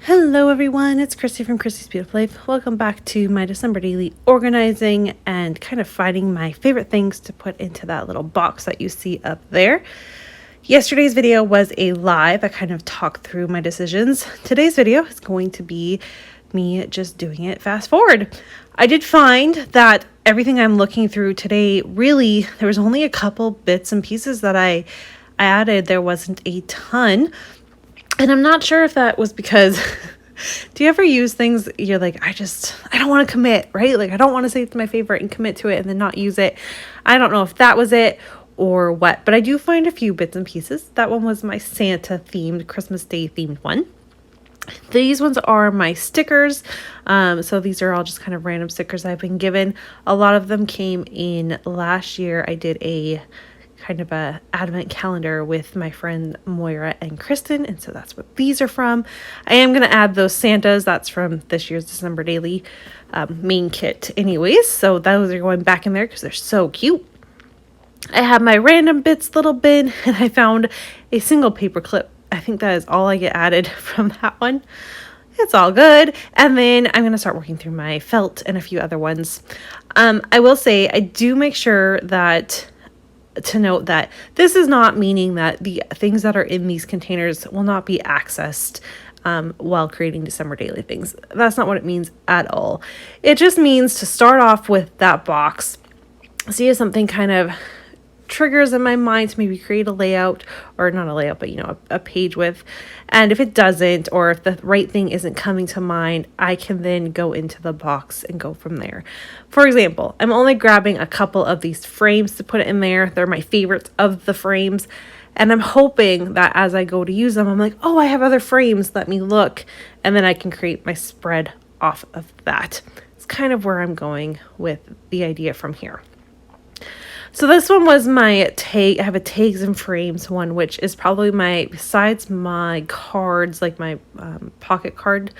Hello everyone, it's Christy from Christy's Beautiful Life. Welcome back to my December daily organizing and kind of finding my favorite things to put into that little box that you see up there. Yesterday's video was a live. I kind of talked through my decisions. Today's video is going to be me just doing it fast forward. I did find that everything I'm looking through today, really, there was only a couple bits and pieces that I added. There wasn't a ton. And I'm not sure if that was because, do you ever use things, you're like, I don't want to commit, right? Like, I don't want to say it's my favorite and commit to it and then not use it. I don't know if that was it or what, but I do find a few bits and pieces. That one was my Santa themed, Christmas Day themed one. These ones are my stickers. So these are all just kind of random stickers I've been given. A lot of them came in last year. I did a kind of a advent calendar with my friend Moira and Kristen, and so that's what these are from. I am going to add those Santas. That's from this year's December daily main kit anyways, so those are going back in there because they're so cute. I have my random bits little bin, and I found a single paper clip. I think that is all I get added from that one. It's all good. And then I'm going to start working through my felt and a few other ones. I will say I do make sure to note that this is not meaning that the things that are in these containers will not be accessed while creating December daily things. That's not what it means at all. It just means to start off with that box, see if something kind of triggers in my mind to maybe create a layout, or not a layout, but a page with. And if it doesn't, or if the right thing isn't coming to mind, I can then go into the box and go from there. For example, I'm only grabbing a couple of these frames to put it in there. They're my favorites of the frames. And I'm hoping that as I go to use them, I'm like, oh, I have other frames. Let me look. And then I can create my spread off of that. It's kind of where I'm going with the idea from here. So this one was my tag. I have a tags and frames one, which is probably besides my cards, like my pocket card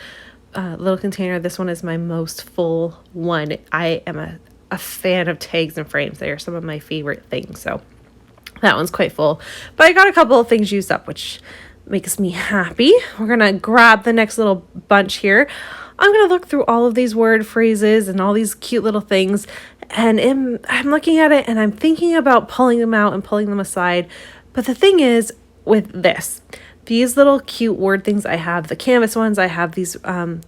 little container, this one is my most full one. I am a fan of tags and frames. They are some of my favorite things. So that one's quite full. But I got a couple of things used up, which makes me happy. We're going to grab the next little bunch here. I'm going to look through all of these word phrases and all these cute little things. And I'm looking at it and I'm thinking about pulling them out and pulling them aside. But the thing is with these little cute word things, I have the canvas ones. I have these, they're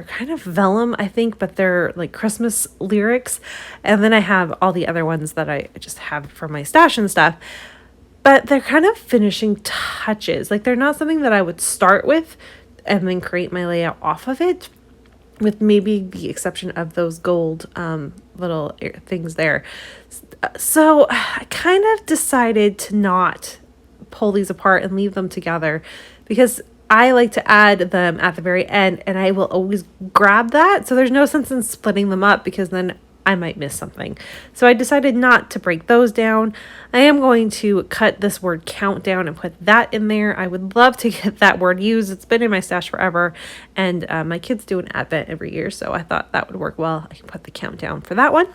kind of vellum, I think, but they're like Christmas lyrics. And then I have all the other ones that I just have for my stash and stuff. But they're kind of finishing touches. Like, they're not something that I would start with and then create my layout off of it, with maybe the exception of those gold little things there. So I kind of decided to not pull these apart and leave them together, because I like to add them at the very end and I will always grab that. So there's no sense in splitting them up, because then I might miss something. So I decided not to break those down. I am going to cut this word countdown and put that in there. I would love to get that word used. It's been in my stash forever, and my kids do an advent every year, so I thought that would work well. I can put the countdown for that one.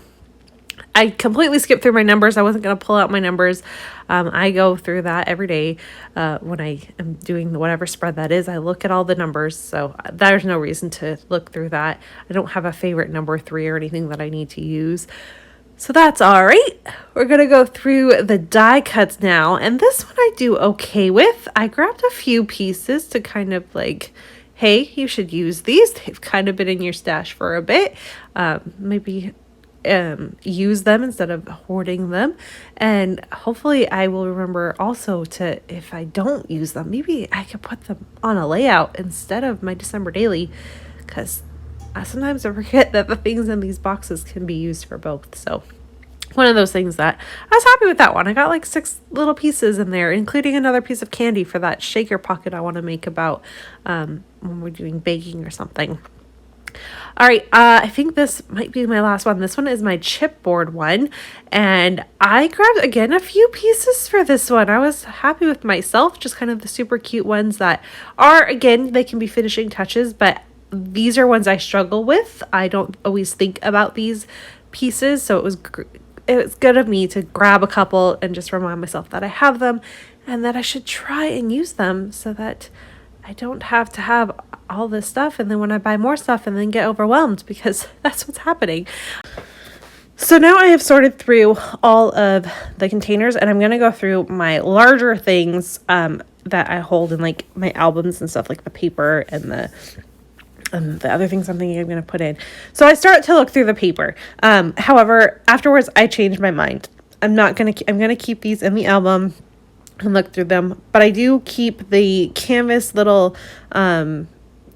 I completely skipped through my numbers. I wasn't going to pull out my numbers. I go through that every day when I am doing whatever spread that is. I look at all the numbers, so there's no reason to look through that. I don't have a favorite number 3 or anything that I need to use. So that's all right. We're going to go through the die cuts now, and this one I do okay with. I grabbed a few pieces to kind of like, hey, you should use these. They've kind of been in your stash for a bit. Maybe use them instead of hoarding them, and hopefully I will remember also to, if I don't use them, maybe I could put them on a layout instead of my December daily, because sometimes I forget that the things in these boxes can be used for both. So one of those things that I was happy with that one. I got like 6 little pieces in there, including another piece of candy for that shaker pocket I want to make about when we're doing baking or something. All right, I think this might be my last one. This one is my chipboard one, and I grabbed, again, a few pieces for this one. I was happy with myself, just kind of the super cute ones that are, again, they can be finishing touches, but these are ones I struggle with. I don't always think about these pieces, so it was good of me to grab a couple and just remind myself that I have them and that I should try and use them so that I don't have to have all this stuff, and then when I buy more stuff and then get overwhelmed, because that's what's happening. So now I have sorted through all of the containers, and I'm going to go through my larger things that I hold in like my albums and stuff, like the paper and the other things I'm thinking I'm going to put in. So I start to look through the paper. However, afterwards I changed my mind. I'm going to keep these in the album and look through them, but I do keep the canvas little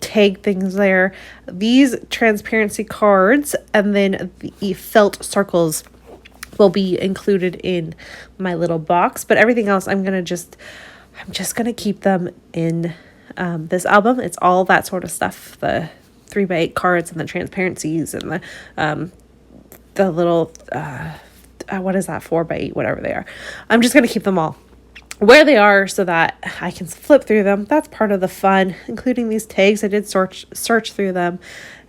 tag things there, these transparency cards, and then the felt circles will be included in my little box, but everything else I'm just gonna keep them in this album. It's all that sort of stuff, the 3x8 cards and the transparencies and the little what is that, 4x8, whatever they are. I'm just gonna keep them all where they are so that I can flip through them. That's part of the fun, including these tags. I did search through them,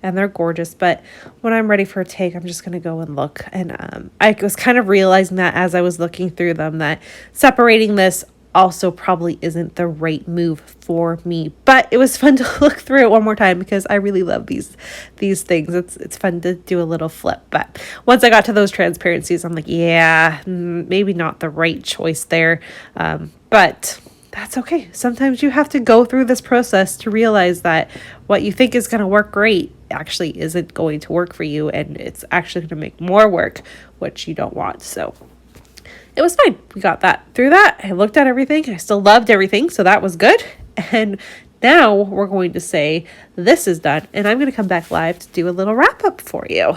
and they're gorgeous, but when I'm ready for a tag, I'm just going to go and look. And I was kind of realizing that as I was looking through them, that separating this also probably isn't the right move for me, but it was fun to look through it one more time because I really love these things. It's fun to do a little flip. But once I got to those transparencies, I'm like, yeah, maybe not the right choice there, but that's okay. Sometimes you have to go through this process to realize that what you think is going to work great actually isn't going to work for you, and it's actually going to make more work, which you don't want. So it was fine. We got through that. I looked at everything. I still loved everything, so that was good. And now we're going to say this is done, and I'm going to come back live to do a little wrap up for you.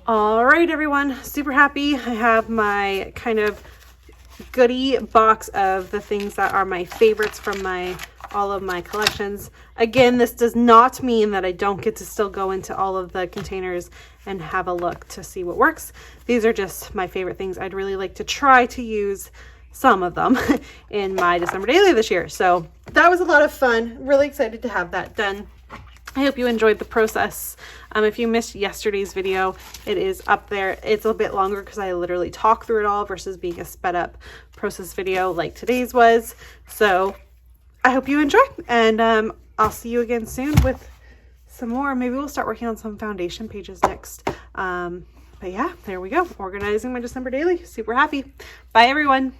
All right, everyone. Super happy. I have my kind of goodie box of the things that are my favorites from all of my collections. Again, this does not mean that I don't get to still go into all of the containers and have a look to see what works. These are just my favorite things. I'd really like to try to use some of them in my December daily this year. So that was a lot of fun. Really excited to have that done. I hope you enjoyed the process. If you missed yesterday's video, it is up there. It's a bit longer because I literally talk through it all versus being a sped up process video like today's was. So I hope you enjoy, and I'll see you again soon with some more. Maybe we'll start working on some foundation pages next. But yeah, there we go. Organizing my December daily. Super happy. Bye, everyone.